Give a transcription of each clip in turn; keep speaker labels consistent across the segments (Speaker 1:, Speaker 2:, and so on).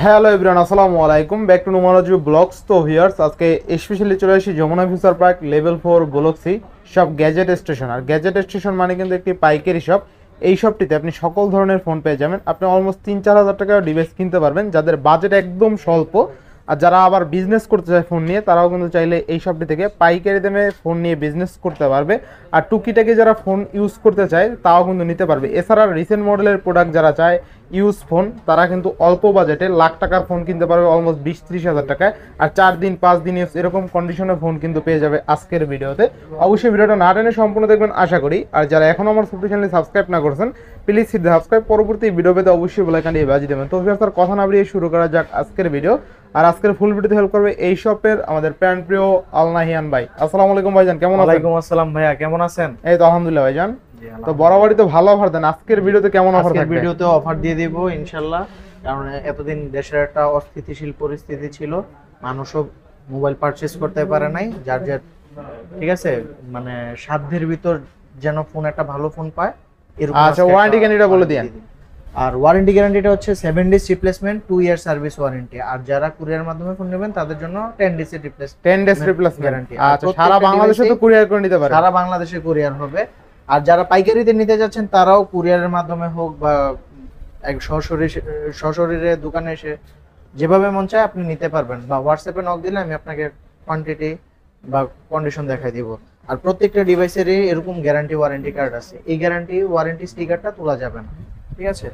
Speaker 1: Hello everyone, আসসালামু আলাইকুম, back to Numarozi blogs. তো ভিউয়ার্স, আজকে স্পেশালি চলে আসি Jamuna future park level 4 block C সব গ্যাজেট স্টেশন। আর গ্যাজেট স্টেশন মানে কিন্তু একটি পাইকারি শপ। এই শপটিতে আপনি সকল ধরনের ফোন পেয়ে যাবেন। আপনি অলমোস্ট 3-4 হাজার টাকার ডিভাইস কিনতে পারবেন, যাদের বাজেট একদম স্বল্প। আর যারা আবার বিজনেস করতে চায় ফোন নিয়ে, তারাও কিন্তু চাইলে এই শপটি থেকে পাইকারি দামে ফোন নিয়ে বিজনেস করতে পারবে। আর টুকিটাকি যারা ফোন ইউজ করতে চায় তাও কিন্তু নিতে পারবে। এছাড়া রিসেন্ট মডেলের প্রোডাক্ট যারা চায় ইউজ ফোন, তারা কিন্তু অল্প বাজেটে লাখ টাকার ফোন কিনতে পারবে অলমোস্ট 20-30 হাজার টাকায়। আর 4 দিন 5 দিন ইউজ এরকম কন্ডিশনের ফোন কিন্তু পেয়ে যাবে আজকের ভিডিওতে। অবশ্যই ভিডিওটা না টেনে সম্পূর্ণ দেখবেন আশা করি। আর যারা এখনও আমার ছোট্ট চ্যানেলে সাবস্ক্রাইব না করছেন, প্লিজ হিট দ্য সাবস্ক্রাইব। পরবর্তী ভিডিও পেতে অবশ্যই বেল আইকনটি বাজিয়ে দেবেন। তো ভিউয়ার্স, কথা না বাড়িয়ে শুরু করা যাক আজকের ভিডিও। আর আজকের ফুল ভিডিওতে হেল্প করবে এই শপের আমাদের প্যান প্রিয় আল নাহিয়ান ভাই। আসসালামু আলাইকুম ভাইজান, কেমন আছেন?
Speaker 2: ওয়ালাইকুম আসসালাম ভাইয়া, কেমন আছেন?
Speaker 1: এই তো আলহামদুলিল্লাহ ভাইজান। তো বরাবরই তো ভালো অফার দেন, আজকের ভিডিওতে কেমন অফার থাকবে?
Speaker 2: ভিডিওতে অফার দিয়ে দেব ইনশাআল্লাহ। কারণ এতদিন দেশের একটা অস্থিতিশীল পরিস্থিতি ছিল, মানুষও মোবাইল পারচেজ করতে পারে নাই, যার যার ঠিক আছে মানে সাধ্যের ভিতর যেন ফোন একটা ভালো ফোন পায় এরকম।
Speaker 1: আচ্ছা, ওয়ারেন্টি গ্যারান্টিটা বলে দিন।
Speaker 2: আর ওয়ারেন্টি গ্যারান্টিটা হচ্ছে 7 days replacement, 2 year service warranty. আর যারা কুরিয়ার মাধ্যমে ফোন নেবেন তাদের জন্য 10 ডেজ রিপ্লেসমেন্ট গ্যারান্টি।
Speaker 1: আচ্ছা, সারা বাংলাদেশে তো কুরিয়ার করে নিতে পারে?
Speaker 2: সারা বাংলাদেশে কুরিয়ার হবে। আর যারা পাইকারিতে নিতে যাচ্ছেন তারাও কুরিয়ারের মাধ্যমে হোক বা এক সশরীরে দোকানে এসে যেভাবে মন চায় আপনি নিতে পারবেন, বা হোয়াটসঅ্যাপে নক দিলে আমি আপনাকে কোয়ান্টিটি বা কন্ডিশন দেখাই দিব। আর প্রত্যেকটা ডিভাইসেরই এরকম গ্যারান্টি ওয়ারেন্টি কার্ড আছে, এই গ্যারান্টি ওয়ারেন্টি স্টিকারটা তোলা যাবে না, ঠিক আছে?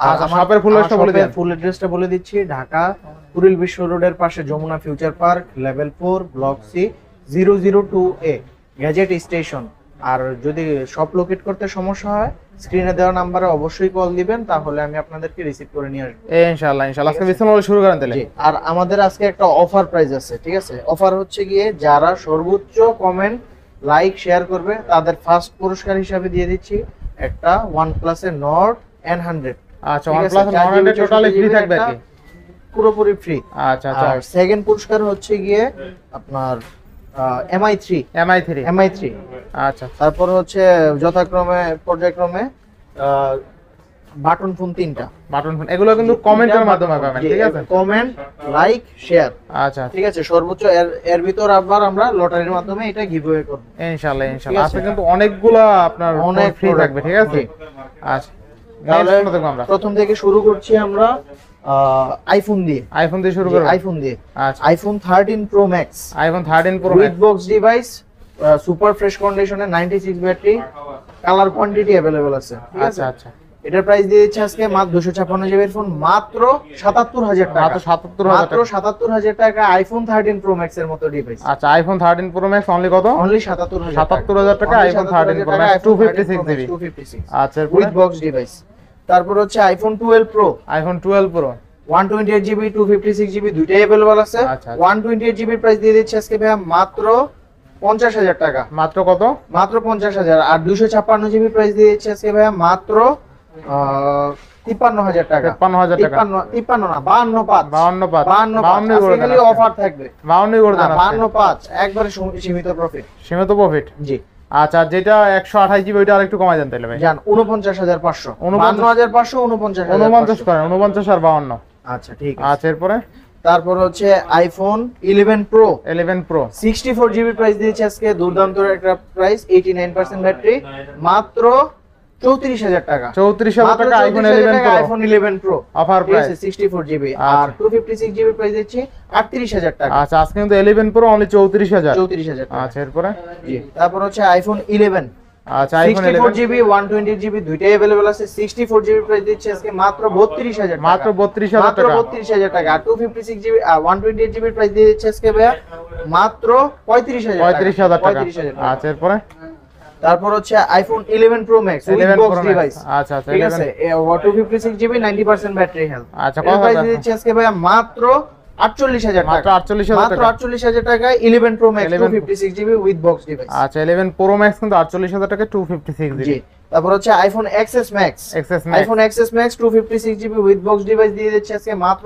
Speaker 2: আর
Speaker 1: শপের ফুল অ্যাড্রেসটা বলে দেন।
Speaker 2: ফুল অ্যাড্রেসটা বলে দিচ্ছি, ঢাকা কুড়িল বিশ্ব রোডের পাশে Jamuna future park level 4 block C 002A gadget station. আর যদি শপ লোকেট করতে সমস্যা হয়, স্ক্রিনে দেওয়া নম্বরে অবশ্যই কল দিবেন, তাহলে আমি আপনাদেরকে রিসিভ করে নিয়ে আসবো
Speaker 1: ইনশাআল্লাহ। আজকে বিসমিল্লাহ শুরু করেন তাহলে।
Speaker 2: আর আমাদের আজকে একটা অফার প্রাইস আছে, ঠিক আছে? অফার হচ্ছে গিয়ে যারা সর্বোচ্চ কমেন্ট লাইক শেয়ার করবে তাদের ফার্স্ট পুরস্কার হিসাবে দিয়ে দিচ্ছি একটা OnePlus এর Nord N100।
Speaker 1: আচ্ছা, OnePlus Nord টোটালি ফ্রি থাকবে কি?
Speaker 2: পুরোপুরি ফ্রি।
Speaker 1: আচ্ছা আচ্ছা।
Speaker 2: আর সেকেন্ড পুরস্কার হচ্ছে গিয়ে আপনার MI3।
Speaker 1: আচ্ছা,
Speaker 2: তারপর হচ্ছে যথাক্রমে পর্যায়ক্রমে বাটন ফোন 3টা।
Speaker 1: বাটন ফোন এগুলো কিন্তু কমেন্টের মাধ্যমে পাবেন, ঠিক আছে?
Speaker 2: কমেন্ট লাইক শেয়ার,
Speaker 1: আচ্ছা
Speaker 2: ঠিক আছে? সর্বোচ্চ এর ভিতর আবার আমরা লটারির মাধ্যমে এটা গিভঅ্যাওয়ে করব
Speaker 1: ইনশাআল্লাহ। আজকে কিন্তু অনেকগুলো আপনার অনেক ফ্রি থাকবে, ঠিক আছে? আচ্ছা,
Speaker 2: তাহলে প্রথম থেকে শুরু করছি আমরা আইফোন দিয়ে শুরু করব। আচ্ছা, iPhone 13 pro max with box device, super fresh কন্ডিশনে, 96 ব্যাটারি, কালার কোয়ান্টিটি अवेलेबल আছে, ঠিক আছে?
Speaker 1: আচ্ছা,
Speaker 2: এটার প্রাইস দিয়ে দিচ্ছি আজকে মাত্র 256 জিবির ফোন মাত্র 77,000 টাকা। মাত্র 77,000 টাকা আইফোন 13 প্রো ম্যাক্স এর মতো ডিভাইস।
Speaker 1: আচ্ছা, আইফোন 13 প্রো ম্যাক্স অনলি কত?
Speaker 2: অনলি 77,000
Speaker 1: টাকা আইফোন 13 প্রো ম্যাক্স 256 জিবি। আচ্ছা,
Speaker 2: উইথ বক্স ডিভাইস। তারপর হচ্ছে আইফোন 12 প্রো 128 জিবি 256 জিবি দুইটাই अवेलेबल আছে। 128 জিবির প্রাইস দিয়ে দিচ্ছি আজকে ভাইয়া মাত্র 50,000 টাকা।
Speaker 1: মাত্র কত?
Speaker 2: মাত্র 50,000। আর 256 জিবি প্রাইস দিয়ে দিচ্ছি আজকে ভাইয়া মাত্র 53,000 টাকা।
Speaker 1: 53,000 টাকা?
Speaker 2: 53 না, 52 খালি অফার থাকবে।
Speaker 1: 52 করে দেন।
Speaker 2: 52 একবারে সীমিত প্রফিট। জি।
Speaker 1: আচ্ছা, যেটা 128 জিবি ওইটা আরেকটু কমাই দেন তাহলে ভাই।
Speaker 2: জান 49,500 49,500
Speaker 1: করেন 49 আর 52।
Speaker 2: আচ্ছা, ঠিক আছে।
Speaker 1: আচ্ছা, এরপরে
Speaker 2: তারপর হচ্ছে আইফোন 11 প্রো 64 জিবি প্রাইস দিয়েছে আজকে, দুর্দান্ত একটা প্রাইস, 89% ব্যাটারি, মাত্র 34,000 টাকা।
Speaker 1: 34,000 টাকা
Speaker 2: iPhone 11 pro
Speaker 1: offer price
Speaker 2: 64 GB. আর 256 জিবি প্রাইস দিচ্ছি 38,000 টাকা।
Speaker 1: আচ্ছা, আজকে কিন্তু 11 প্রো অনলি 34,000 টাকা। আচ্ছা, এরপরে
Speaker 2: জি। তারপর হচ্ছে আইফোন 11।
Speaker 1: আচ্ছা, আইফোন
Speaker 2: 64 জিবি 128 জিবি দুইটাই अवेलेबल আছে। 64 জিবি প্রাইস দিচ্ছি আজকে মাত্র 32,000 টাকা।
Speaker 1: মাত্র 32,000 টাকা।
Speaker 2: 32,000 টাকা। আর 256 জিবি 128 জিবি প্রাইস দিয়ে দিচ্ছি আজকে ভাইয়া মাত্র 35,000
Speaker 1: টাকা। আচ্ছা, এরপরে
Speaker 2: তারপর হচ্ছে iPhone 11 pro max with box device.
Speaker 1: আচ্ছা আচ্ছা,
Speaker 2: ঠিক আছে? 256 জিবি 90% ব্যাটারি হেলথ।
Speaker 1: আচ্ছা, কত
Speaker 2: প্রাইস দিচ্ছি আজকে ভাইয়া মাত্র 48,000 টাকা।
Speaker 1: মাত্র 48,000
Speaker 2: টাকা 11 pro max 256 GB with box device.
Speaker 1: আচ্ছা, 11 প্রো ম্যাক্স কিন্তু 48,000 টাকা 256 জিবি।
Speaker 2: জি। তারপর হচ্ছে iPhone XS max 256 GB with box device দিয়ে দিচ্ছি আজকে মাত্র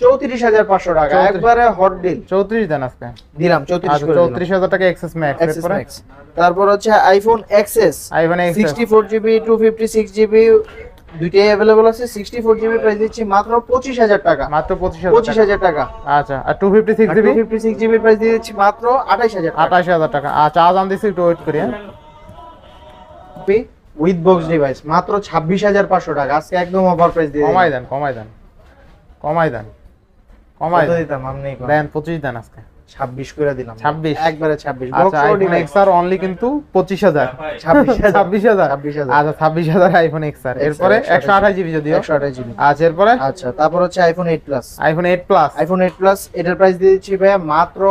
Speaker 2: 34,500 টাকা। একবারে হট ডিল।
Speaker 1: 34 দেন আজকে।
Speaker 2: দিলাম 34 করে।
Speaker 1: 34,000 টাকা XS ম্যাক্স।
Speaker 2: তারপর হচ্ছে আইফোন XS 64 জিবি 256 জিবি দুইটাই अवेलेबल আছে। 64 জিবি প্রাইস দিচ্ছি মাত্র 25000 টাকা,
Speaker 1: মাত্র
Speaker 2: 25000 টাকা।
Speaker 1: আচ্ছা, আর 256 জিবি
Speaker 2: 256 জিবি প্রাইস দিয়ে দিচ্ছি মাত্র 28000 টাকা,
Speaker 1: 28000 টাকা। আচ্ছা, আজান দিছি, একটু ওয়েট করি। হ্যাঁ,
Speaker 2: উইথ বক্স ডিভাইস মাত্র 26500 টাকা। আজকে একদম অফার প্রাইস দিয়ে
Speaker 1: কমাই দেন, কমাই দেন, কমাই দেন, কমাই
Speaker 2: কত
Speaker 1: দেন,
Speaker 2: দিতাম আপনি
Speaker 1: দেন 25 দেন আজকে,
Speaker 2: 26 করে দিলাম,
Speaker 1: 26
Speaker 2: একবারে 26।
Speaker 1: আচ্ছা,
Speaker 2: বক্স
Speaker 1: আইফোন XR অনলি কিন্তু 25000,
Speaker 2: 26000,
Speaker 1: 26000।
Speaker 2: 26000।
Speaker 1: আচ্ছা, 26000 আইফোন XR। এরপরে 128 জিবি যদিও,
Speaker 2: 128 জিবি।
Speaker 1: আচ্ছা, এরপরে
Speaker 2: আচ্ছা, তারপর হচ্ছে iPhone 8 plus,
Speaker 1: iPhone 8 plus,
Speaker 2: iPhone 8 plus এটার প্রাইস দিয়ে দিচ্ছি ভাইয়া মাত্র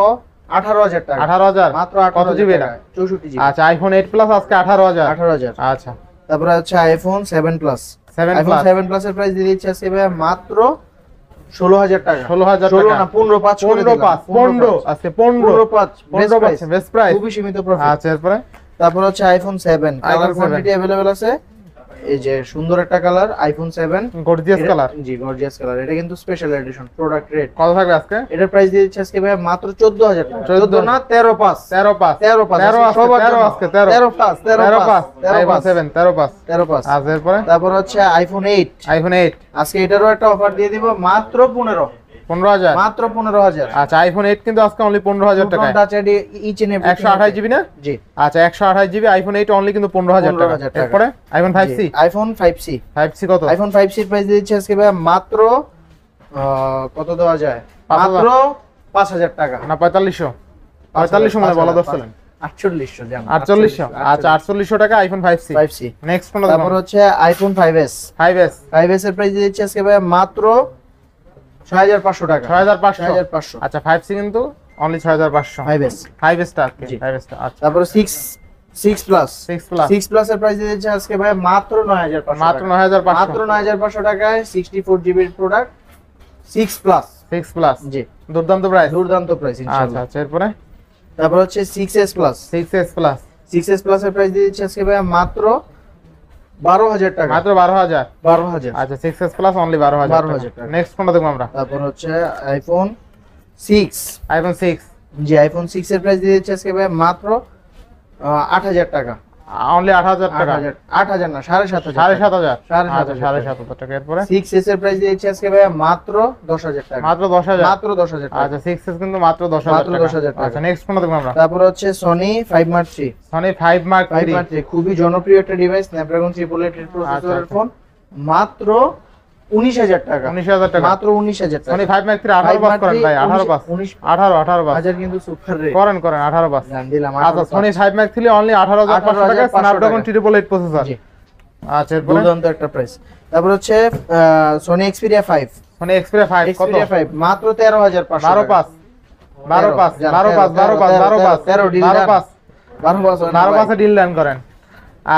Speaker 2: 18000 টাকা,
Speaker 1: 18000
Speaker 2: মাত্র
Speaker 1: কত
Speaker 2: 18000
Speaker 1: জিবি এটা?
Speaker 2: টাকা, 64 জিবি।
Speaker 1: আচ্ছা, আইফোন 8 প্লাস আজকে 18000।
Speaker 2: 18000।
Speaker 1: আচ্ছা,
Speaker 2: তারপরে হচ্ছে iPhone 7 plus,
Speaker 1: 7
Speaker 2: iPhone
Speaker 1: plus
Speaker 2: 7 plus এর প্রাইস দিয়ে দিচ্ছি আজকে ভাইয়া মাত্র 16000 টাকা,
Speaker 1: 16000
Speaker 2: 16
Speaker 1: টাকা
Speaker 2: না 15
Speaker 1: 15 আজকে 15
Speaker 2: 15
Speaker 1: বেস্ট প্রাইস।
Speaker 2: খুবই সীমিত প্রফিট।
Speaker 1: আচ্ছা, এরপরে
Speaker 2: তারপর হচ্ছে আইফোন 7 কালার
Speaker 1: 7
Speaker 2: কোয়ান্টিটি अवेलेबल আছে। এই যে সুন্দর একটা কালার আইফোন 7
Speaker 1: গর্জিয়াস কালার।
Speaker 2: জি, গর্জিয়াস কালার। এটা কিন্তু স্পেশাল এডিশন, প্রোডাক্ট রেট।
Speaker 1: কত থাকবে আজকে?
Speaker 2: এটার প্রাইস দিয়ে দিচ্ছি আজকে ভাই মাত্র 14000 টাকা,
Speaker 1: 14
Speaker 2: না 13 পাস,
Speaker 1: 13 পাস,
Speaker 2: 13 পাস,
Speaker 1: 13 আজকে 13
Speaker 2: pass,
Speaker 1: 13 pass, iPhone 7 13 pass,
Speaker 2: 13 pass.
Speaker 1: আচ্ছা, এরপরে
Speaker 2: তারপর হচ্ছে আইফোন 8,
Speaker 1: আইফোন 8
Speaker 2: আজকে এটারও একটা অফার দিয়ে দিব মাত্র
Speaker 1: 15000,
Speaker 2: মাত্র 15000।
Speaker 1: আচ্ছা, আইফোন 8 কিন্তু আজকে অনলি 15000 টাকায়,
Speaker 2: touch ID each and everything
Speaker 1: 128 GB না?
Speaker 2: জি,
Speaker 1: আচ্ছা, 128 জিবি আইফোন 8 অনলি কিন্তু 15000 টাকা।
Speaker 2: 15000 টাকা।
Speaker 1: এরপরে iPhone 5C,
Speaker 2: iPhone 5C,
Speaker 1: 5C কত?
Speaker 2: আইফোন 5C এর প্রাইস দিয়ে দিচ্ছি আজকে ভাই মাত্র কত দেওয়া যায়,
Speaker 1: 5000
Speaker 2: মাত্র 5000 টাকা,
Speaker 1: না 4500, 4500 মানে বলা দরছিলেন,
Speaker 2: 4800 জান,
Speaker 1: 4800। আচ্ছা, 4800 টাকা আইফোন 5C।
Speaker 2: 5C।
Speaker 1: নেক্সট কোন?
Speaker 2: তারপর হচ্ছে আইফোন 5S,
Speaker 1: 5S,
Speaker 2: 5S এর প্রাইস দিয়ে দিচ্ছি আজকে ভাই মাত্র 6500 টাকা,
Speaker 1: 6500।
Speaker 2: 6500।
Speaker 1: আচ্ছা, 5C কিন্তু অনলি 6500।
Speaker 2: 5S।
Speaker 1: 5S টা
Speaker 2: জি।
Speaker 1: 5S টা। আচ্ছা,
Speaker 2: তারপর 6 প্লাস,
Speaker 1: 6 প্লাস
Speaker 2: 6 প্লাস এর প্রাইস দিয়ে দিচ্ছি আজকে ভাই মাত্র 9500,
Speaker 1: মাত্র 9500,
Speaker 2: মাত্র 9500 টাকায় 64 জিবির প্রোডাক্ট 6 প্লাস।
Speaker 1: 6 প্লাস,
Speaker 2: জি,
Speaker 1: দুর্দান্ত প্রাইস।
Speaker 2: দুর্দান্ত প্রাইস
Speaker 1: আচ্ছা,
Speaker 2: ইনশাআল্লাহ।
Speaker 1: আচ্ছা, এরপরে
Speaker 2: তারপর হচ্ছে 6S plus,
Speaker 1: 6S plus
Speaker 2: 6S plus এর প্রাইস দিয়ে দিচ্ছি আজকে ভাই মাত্র 12000 টাকা,
Speaker 1: মাত্র 12000।
Speaker 2: 12000।
Speaker 1: আচ্ছা, 6S প্লাস অনলি 12000
Speaker 2: 12,000 টাকা।
Speaker 1: নেক্সট কোনটা দেখব আমরা?
Speaker 2: তারপর হচ্ছে আইফোন 6,
Speaker 1: আইফোন 6
Speaker 2: জি, আইফোন 6 এর প্রাইস দিয়ে দিচ্ছি আজকে ভাই মাত্র 8000 টাকা,
Speaker 1: অনলি 8000 টাকা,
Speaker 2: 8000 না 7500,
Speaker 1: 7500।
Speaker 2: 7500
Speaker 1: আচ্ছা, 7500 টাকা। এরপরে
Speaker 2: 6S এর প্রাইস দিয়ে দিচ্ছি আজকে ভাই মাত্র 10000 টাকা,
Speaker 1: মাত্র 10000,
Speaker 2: মাত্র 10000 টাকা।
Speaker 1: আচ্ছা, 6S কিন্তু মাত্র 10000
Speaker 2: মাত্র
Speaker 1: টাকা।
Speaker 2: 10,000 টাকা।
Speaker 1: আচ্ছা, নেক্সট কোনটা দেখব আমরা?
Speaker 2: তারপর হচ্ছে Sony 5 Mark 3,
Speaker 1: Sony 5 mark
Speaker 2: 5
Speaker 1: 3।
Speaker 2: Mark 3 খুবই জনপ্রিয় একটা ডিভাইস, স্ন্যাপড্রাগন 888 প্রসেসরের
Speaker 1: আচ্ছা।
Speaker 2: ফোন, মাত্র 19000 টাকা,
Speaker 1: 19000 টাকা।
Speaker 2: মাত্র 19000 টাকা।
Speaker 1: সনি 5 মার্ক 3 18 পাস করেন ভাই, 18 পাস, 18 পাস
Speaker 2: হাজার কিন্তু সুপার রেট
Speaker 1: করেন 18 পাস।
Speaker 2: জান দিলাম।
Speaker 1: আচ্ছা, সনি 5 মার্ক 3 অনলি 18500 টাকা,
Speaker 2: 18,500
Speaker 1: স্ন্যাপড্রাগন
Speaker 2: টাকা।
Speaker 1: 888 প্রসেসর।
Speaker 2: জি,
Speaker 1: আচ্ছা, এরপরে
Speaker 2: দুর্দান্ত একটা প্রাইস। তারপর হচ্ছে সনি এক্সপিরিয়া 5,
Speaker 1: সনি এক্সপিরিয়া 5 কত?
Speaker 2: এক্সপিরিয়া 5 মাত্র 13500
Speaker 1: 12 pass, 12 pass, 12 pass, 12 pass, 12 pass, 12 pass,
Speaker 2: 12 pass,
Speaker 1: 12 পাসে ডিল ডান করেন।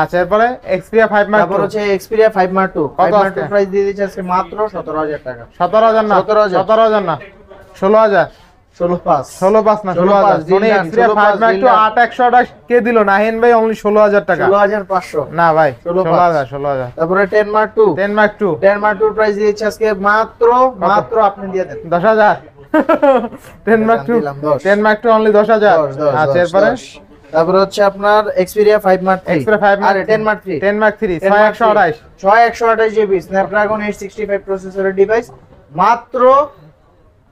Speaker 1: আচ্ছা, এরপরে এক্সপিরিয়া 5 মার্ক
Speaker 2: তারপর হচ্ছে এক্সপিরিয়া 5 Mark 2,
Speaker 1: কত
Speaker 2: 5 Mark 2
Speaker 1: আজকে?
Speaker 2: প্রাইস দিয়ে দিচ্ছে আজকে মাত্র 17000 টাকা,
Speaker 1: 17000 না,
Speaker 2: 17,000
Speaker 1: 17000 না, 16000,
Speaker 2: 16 পাস,
Speaker 1: 16 পাস না,
Speaker 2: 16
Speaker 1: 16000।
Speaker 2: দিন
Speaker 1: সনি
Speaker 2: ডান,
Speaker 1: এক্সপিরিয়া
Speaker 2: 16
Speaker 1: 5 মার্ক
Speaker 2: দিন
Speaker 1: 2
Speaker 2: ডান।
Speaker 1: 8128 কে দিল? নাহিন ভাই অনলি 16000 টাকা।
Speaker 2: 16500।
Speaker 1: না ভাই,
Speaker 2: 16
Speaker 1: 16000।
Speaker 2: তারপরে 10 Mark 2,
Speaker 1: 10 মার্ক 2
Speaker 2: 10 Mark 2 প্রাইস দিয়ে দিচ্ছে আজকে মাত্র আপনি দিয়ে দেন
Speaker 1: 10000। 10 মার্ক 2,
Speaker 2: দিলাম 10।
Speaker 1: 10 মার্ক 2 অনলি 10000। আচ্ছা, এরপরে
Speaker 2: তারপরে হচ্ছে আপনার এক্সপিরিয়া 5 Mark 3,
Speaker 1: এক্সপিরিয়া 5 মার্ক
Speaker 2: আরে 10 Mark 3,
Speaker 1: 10 mark 3
Speaker 2: 10 Mark 3,
Speaker 1: 6128
Speaker 2: 6128 GB Snapdragon 865 প্রসেসরের ডিভাইস, মাত্র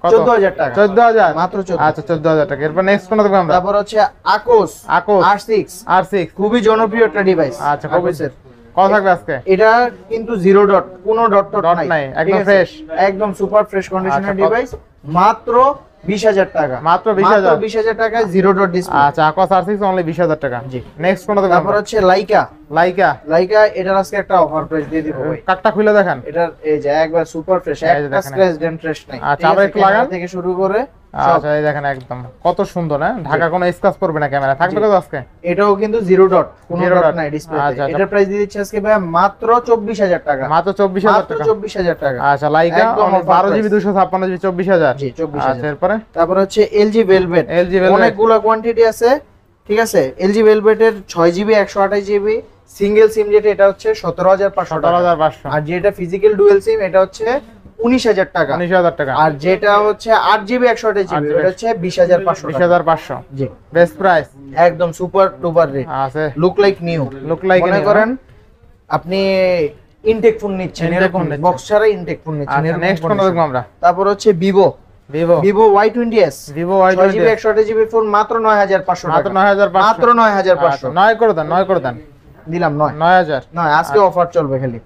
Speaker 1: কত?
Speaker 2: 14000 টাকা,
Speaker 1: 14000,
Speaker 2: মাত্র 14।
Speaker 1: আচ্ছা, 14000 টাকা। এরপর নেক্সট কোনটা দেখব আমরা?
Speaker 2: তারপর হচ্ছে আকোস
Speaker 1: আকোস
Speaker 2: R6,
Speaker 1: R6
Speaker 2: খুবই জনপ্রিয় একটা ডিভাইস।
Speaker 1: আচ্ছা, কবে
Speaker 2: আকোসের
Speaker 1: কত থাকবে আজকে?
Speaker 2: এটা কিন্তু জিরো ডট, কোনো ডট
Speaker 1: Dot
Speaker 2: নাই,
Speaker 1: নাই,
Speaker 2: ঠিক
Speaker 1: একদম
Speaker 2: আছে?
Speaker 1: fresh।
Speaker 2: একদম সুপার ফ্রেশ কন্ডিশনের
Speaker 1: আচ্ছা,
Speaker 2: ডিভাইস, মাত্র 20000 টাকা,
Speaker 1: মাত্র 20000
Speaker 2: 20000 টাকায় জিরো ডট ডিসপ্লে।
Speaker 1: আচ্ছা, আকোস R6 অনলি 20000 টাকা।
Speaker 2: জি।
Speaker 1: নেক্সট কোনটা দেখব
Speaker 2: তারপর
Speaker 1: আমরা?
Speaker 2: হচ্ছে লাইকা,
Speaker 1: লাইকা
Speaker 2: এটার আজকে একটা অফার প্রাইস দিয়ে দিব ভাই।
Speaker 1: কাটটা খুলে দেখান।
Speaker 2: এটার এই যে একবার সুপার ফ্রেশ,
Speaker 1: এই যে
Speaker 2: একটা
Speaker 1: দেখেন।
Speaker 2: স্ক্র্যাচ ডেন্ট ফ্রেশ নাই।
Speaker 1: আচ্ছা,
Speaker 2: ঠিক
Speaker 1: আবার
Speaker 2: আছে?
Speaker 1: একটু লাগান।
Speaker 2: ক্যামেরা থেকে শুরু করে সব।
Speaker 1: আচ্ছা, এই দেখেন একদম কত সুন্দর, হ্যাঁ, ঢাকা কোনো স্ক্র্যাচ করবে না, ক্যামেরা থাকবে
Speaker 2: জি।
Speaker 1: কত আজকে?
Speaker 2: এটাও কিন্তু জিরো ডট, কোনো
Speaker 1: Zero
Speaker 2: ডট
Speaker 1: dot।
Speaker 2: নাই ডিসপ্লেতে।
Speaker 1: আচ্ছা, আচ্ছা।
Speaker 2: এটার প্রাইস দিয়ে দিচ্ছি আজকে ভাই মাত্র 24000 টাকা,
Speaker 1: মাত্র 24000
Speaker 2: মাত্র
Speaker 1: টাকা।
Speaker 2: 24000 টাকা।
Speaker 1: আচ্ছা, লাইকা
Speaker 2: একদম
Speaker 1: only
Speaker 2: offer
Speaker 1: 12 GB
Speaker 2: price।
Speaker 1: 256 GB 24000।
Speaker 2: জি, 24000।
Speaker 1: আচ্ছা, এরপরে
Speaker 2: তারপর হচ্ছে এলজি ভেলভেট,
Speaker 1: LG Velvet।
Speaker 2: অনেকগুলো কোয়ান্টিটি আছে, ঠিক আছে? এলজি ভেলভেটের 6 জিবি 128 জিবি সিঙ্গেল সিম যেটা, এটা হচ্ছে 17500 টাকা,
Speaker 1: 17500,
Speaker 2: আর যেটা ফিজিক্যাল ডুয়াল সিম এটা হচ্ছে 19000 টাকা,
Speaker 1: 19000 টাকা,
Speaker 2: আর যেটা হচ্ছে 8 জিবি 128 জিবি
Speaker 1: 8 GB
Speaker 2: এটা হচ্ছে 20500 টাকা।
Speaker 1: 20500
Speaker 2: জি,
Speaker 1: বেস্ট প্রাইস
Speaker 2: একদম সুপার টুপার রেট,
Speaker 1: আছে।
Speaker 2: Look like new.
Speaker 1: Look like
Speaker 2: মনে করেন আপনি ইনটেক ফোন নিচ্ছেন,
Speaker 1: Intake
Speaker 2: এরকম
Speaker 1: phone নিচ্ছেন।
Speaker 2: বক্স ছাড়া ইনটেক ফোন নিচ্ছেন,
Speaker 1: আচ্ছা
Speaker 2: এরকম
Speaker 1: নেক্সট কোন
Speaker 2: condition।
Speaker 1: দেখবো আমরা?
Speaker 2: তারপর হচ্ছে Vivo
Speaker 1: Vivo
Speaker 2: Vivo Y20s
Speaker 1: Vivo
Speaker 2: 6GB
Speaker 1: Y20
Speaker 2: 128GB phone মাত্র 9500
Speaker 1: মাত্র
Speaker 2: টাকা,
Speaker 1: 9500
Speaker 2: মাত্র 9500
Speaker 1: 9 করে দেন 9 করে দেন
Speaker 2: দিলাম 9
Speaker 1: 9000
Speaker 2: নয়, আজকে অফার চলবে খালি।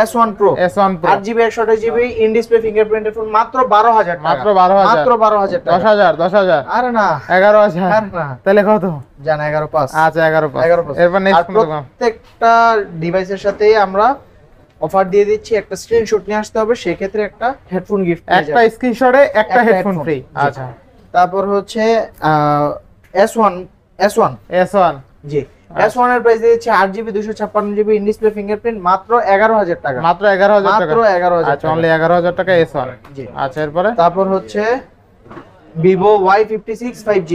Speaker 2: S1 Pro
Speaker 1: S1 Pro
Speaker 2: 8GB 128GB in display ফিঙ্গারপ্রিন্টের ফোন মাত্র 12000 টাকা,
Speaker 1: মাত্র 12000
Speaker 2: মাত্র 12000 টাকা।
Speaker 1: 10000
Speaker 2: আরে না
Speaker 1: 11000
Speaker 2: আরে না,
Speaker 1: তাহলে কত?
Speaker 2: জানা 11.5
Speaker 1: আচ্ছা 11
Speaker 2: 11.5
Speaker 1: এরপর
Speaker 2: আর
Speaker 1: নেক্সট কোন দেখবো?
Speaker 2: প্রত্যেকটা ডিভাইসের সাথেই আমরা অফার দিয়ে দিচ্ছি, একটা স্ক্রিনশট নিয়ে আসতে হবে, সেই ক্ষেত্রে একটা হেডফোন গিফট পেয়ে
Speaker 1: একটা
Speaker 2: যাবেন।
Speaker 1: স্ক্রিনশটে একটা
Speaker 2: একটা
Speaker 1: হেডফোন
Speaker 2: headphone,
Speaker 1: ফ্রি।
Speaker 2: জি।
Speaker 1: আচ্ছা
Speaker 2: তারপর হচ্ছে S1
Speaker 1: S1
Speaker 2: জি, S1 এর প্রাইস দিয়েছে 8GB 256GB in display fingerprint মাত্র 11000 টাকা,
Speaker 1: মাত্র 11000 টাকা
Speaker 2: মাত্র 11000
Speaker 1: আচ্ছা অনলি 11000 টাকা S1
Speaker 2: জি।
Speaker 1: আচ্ছা এরপরে
Speaker 2: তারপর হচ্ছে Vivo Y56 5G,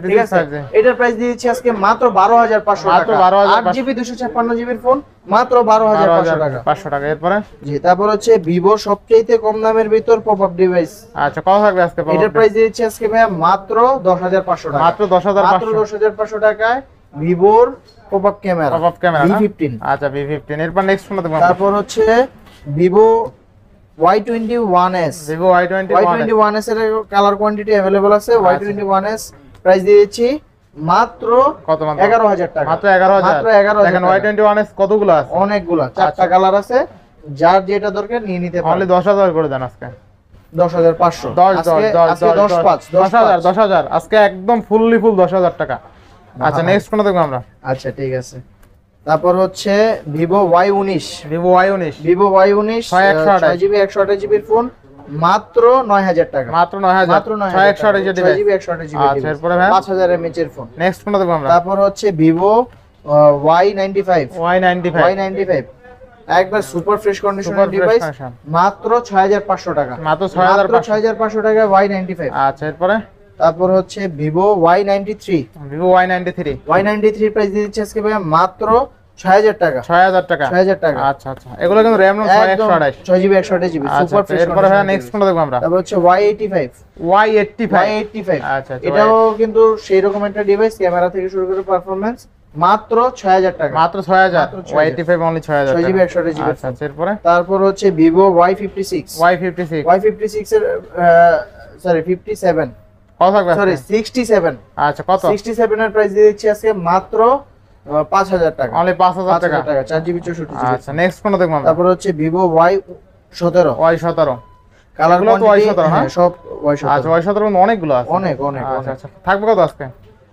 Speaker 2: ঠিক আছে,
Speaker 1: Y56
Speaker 2: এটার প্রাইস দিয়েছি আজকে মাত্র 12500
Speaker 1: মাত্র
Speaker 2: টাকা,
Speaker 1: 12,500
Speaker 2: 8GB 256GB এর ফোন মাত্র 12500 টাকা
Speaker 1: 500 টাকা এরপরে
Speaker 2: জি। তারপর হচ্ছে Vivo সবচেয়ে কম দামের ভিতর পপআপ ডিভাইস,
Speaker 1: আচ্ছা কত থাকবে আজকে পাবো?
Speaker 2: এটার প্রাইস দিয়েছি আজকে ভাইয়া মাত্র 10500 টাকা,
Speaker 1: মাত্র
Speaker 2: মাত্র
Speaker 1: 10500
Speaker 2: 10500 টাকায় ভিভোর popup camera
Speaker 1: popup camera
Speaker 2: V15।
Speaker 1: আচ্ছা V15 এরপর নেক্সট কোন দেখবো?
Speaker 2: তারপর হচ্ছে Vivo Y21s
Speaker 1: Vivo Y21
Speaker 2: Y21s এর কালার কোয়ান্টিটি अवेलेबल আছে।
Speaker 1: আচ্ছা।
Speaker 2: Y21s প্রাইস দিয়েছি মাত্র
Speaker 1: কত মাত্র
Speaker 2: 11000 টাকা,
Speaker 1: মাত্র 11000
Speaker 2: মাত্র 11000
Speaker 1: দেখেন
Speaker 2: টাকা।
Speaker 1: Y21 এর কতগুলো আছে?
Speaker 2: অনেকগুলা,
Speaker 1: আচ্ছা।
Speaker 2: 4টা কালার আছে, যার যেটা দরকার নিয়ে নিতে
Speaker 1: অনলি
Speaker 2: পারেন।
Speaker 1: 10000 করে দেন আজকে
Speaker 2: 10500
Speaker 1: 10
Speaker 2: আজকে 10
Speaker 1: 10000 আজকে একদম ফুললি ফুল 10000 টাকা। আচ্ছা নেক্সট কোন দেখবো আমরা?
Speaker 2: আচ্ছা ঠিক আছে। তারপর হচ্ছে Vivo Y19
Speaker 1: Vivo Y19
Speaker 2: Vivo Y19 6GB 128GB এর ফোন মাত্র 9000 টাকা,
Speaker 1: মাত্র 9000
Speaker 2: মাত্র 9000
Speaker 1: 6GB 128GB
Speaker 2: 6GB 128GB
Speaker 1: আচ্ছা এরপরে ভাই
Speaker 2: 5000 mAh এর ফোন।
Speaker 1: নেক্সট কোন দেখবো আমরা?
Speaker 2: তারপর হচ্ছে Vivo Y95
Speaker 1: Y95
Speaker 2: একবার সুপার ফ্রেশ
Speaker 1: সুপার
Speaker 2: কন্ডিশনের
Speaker 1: ফ্রেশ
Speaker 2: ডিভাইস
Speaker 1: কন্ডিশন
Speaker 2: মাত্র 6500 টাকা,
Speaker 1: মাত্র
Speaker 2: মাত্র
Speaker 1: 6500
Speaker 2: 6500 টাকা Y95।
Speaker 1: আচ্ছা এরপরে
Speaker 2: তারপর হচ্ছে Vivo Y93
Speaker 1: Vivo Y93
Speaker 2: price দিচ্ছে আজকে ভাই মাত্র 6000 টাকা,
Speaker 1: 6000 টাকা
Speaker 2: 6000 টাকা।
Speaker 1: আচ্ছা আচ্ছা এগুলো কিন্তু RAM ROM 128
Speaker 2: 6GB 128GB
Speaker 1: আচ্ছা
Speaker 2: সুপার ফ্রেশ।
Speaker 1: এরপরে ভাই নেক্সট কোনটা দেখবো আমরা?
Speaker 2: তারপর হচ্ছে Y85
Speaker 1: Y85 আচ্ছা
Speaker 2: এটাও কিন্তু সেই রকম একটা ডিভাইস, ক্যামেরা থেকে শুরু করে পারফরম্যান্স মাত্র 6000 টাকা,
Speaker 1: মাত্র 6000
Speaker 2: মাত্র 6000
Speaker 1: Y85 অনলি 6000
Speaker 2: 6GB
Speaker 1: টাকা
Speaker 2: 128GB
Speaker 1: আচ্ছা আচ্ছা এরপরে
Speaker 2: তারপর হচ্ছে Vivo Y56
Speaker 1: Y56
Speaker 2: এর সরি 57
Speaker 1: কত থাকবে
Speaker 2: সরি
Speaker 1: আজকে?
Speaker 2: 67
Speaker 1: আচ্ছা কত?
Speaker 2: 67 এর প্রাইস দিয়ে দিচ্ছি আজকে মাত্র 5000 টাকা,
Speaker 1: অনলি 5000 টাকা
Speaker 2: 5000 টাকা 4GB 64GB।
Speaker 1: আচ্ছা নেক্সট কোন দেখবো আমরা?
Speaker 2: তারপর হচ্ছে Vivo Y17
Speaker 1: Y17
Speaker 2: কালার
Speaker 1: এগুলো তো Y17 হ্যাঁ?
Speaker 2: সব
Speaker 1: আচ্ছা
Speaker 2: Y17
Speaker 1: Y17 কিন্তু অনেকগুলো আছে
Speaker 2: অনেক অনেক
Speaker 1: আচ্ছা
Speaker 2: অনেক।
Speaker 1: আচ্ছা থাকবে কত আজকে?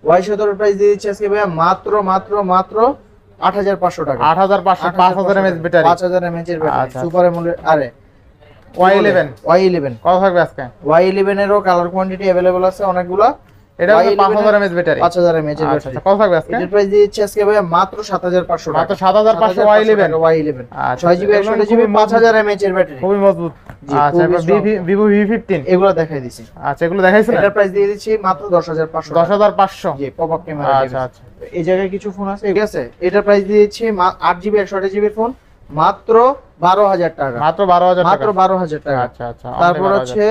Speaker 2: Y17 এর প্রাইস দিয়ে দিচ্ছি আজকে ভাইয়া মাত্র 8500 টাকা,
Speaker 1: 8500 5000 mAh ব্যাটারি
Speaker 2: 5000 mAh এর ব্যাটারি
Speaker 1: আচ্ছা,
Speaker 2: সুপার অ্যামোলেড। আরে
Speaker 1: Y11
Speaker 2: Y11
Speaker 1: কত থাকবে আজকে?
Speaker 2: Y11 এরও কালার কোয়ান্টিটি अवेलेबल আছে অনেকগুলো।
Speaker 1: এটা হলো
Speaker 2: Y11
Speaker 1: 5000 mAh ব্যাটারি
Speaker 2: 5000 mAh এর
Speaker 1: আচ্ছা
Speaker 2: ব্যাটারি।
Speaker 1: আচ্ছা কত থাকবে আজকে?
Speaker 2: এটার প্রাইস দিয়ে দিচ্ছি আজকে ভাইয়া মাত্র 7500 টাকা,
Speaker 1: মাত্র 7500 Y11
Speaker 2: Y11
Speaker 1: আচ্ছা
Speaker 2: 6GB 128GB 5000 mAh এর ব্যাটারি।
Speaker 1: খুবই মজবুত
Speaker 2: জি,
Speaker 1: আচ্ছা
Speaker 2: খুবই
Speaker 1: এবার
Speaker 2: strong।
Speaker 1: Vivo V15
Speaker 2: এগুলো দেখাই দিছি,
Speaker 1: আচ্ছা এগুলো দেখাইছিলেন?
Speaker 2: এটার প্রাইস দিয়ে দিচ্ছি মাত্র 10500 টাকা।
Speaker 1: 10500
Speaker 2: জি পপআপ ক্যামেরা
Speaker 1: আচ্ছা আচ্ছা
Speaker 2: এই জায়গায় কিছু ফোন আছে, ঠিক আছে, এটার প্রাইস দিয়েছি 8GB 128GB এর ফোন মাত্র 12000 টাকা,
Speaker 1: মাত্র 12000 টাকা
Speaker 2: মাত্র 12000 টাকা।
Speaker 1: আচ্ছা আচ্ছা
Speaker 2: তারপর হচ্ছে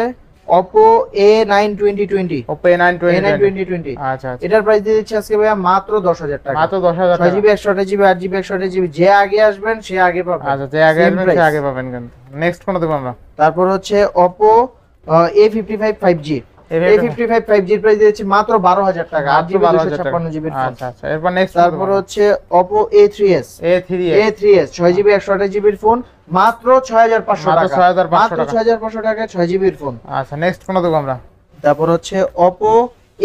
Speaker 2: Oppo A9 2020
Speaker 1: Oppo A9
Speaker 2: 2020
Speaker 1: আচ্ছা আচ্ছা
Speaker 2: এটার প্রাইস দিয়ে দিচ্ছি আজকে ভাইয়া মাত্র 10000 টাকা,
Speaker 1: মাত্র 10000 টাকা
Speaker 2: 6GB 128GB 8GB 128GB যে আগে আসবেন সে আগে পাবেন।
Speaker 1: আচ্ছা যে আগে
Speaker 2: Same
Speaker 1: আসবেন
Speaker 2: price।
Speaker 1: সে আগে পাবেন কিন্তু নেক্সট কোন দেব আমরা?
Speaker 2: তারপর হচ্ছে Oppo A55 5G A55 5G এর প্রাইস দিয়েছি মাত্র 12000 টাকা,
Speaker 1: মাত্র
Speaker 2: 8GB
Speaker 1: 12000 টাকা
Speaker 2: 256GB এর ফোন।
Speaker 1: আচ্ছা আচ্ছা এরপর নেক্সট
Speaker 2: তারপর হচ্ছে Oppo A3s
Speaker 1: A3s
Speaker 2: 6GB 128GB এর ফোন মাত্র 6500
Speaker 1: মাত্র
Speaker 2: টাকা,
Speaker 1: 6500
Speaker 2: মাত্র
Speaker 1: টাকা।
Speaker 2: 6500 টাকায় 6GB এর ফোন।
Speaker 1: আচ্ছা নেক্সট কোন দেব আমরা?
Speaker 2: তারপর হচ্ছে Oppo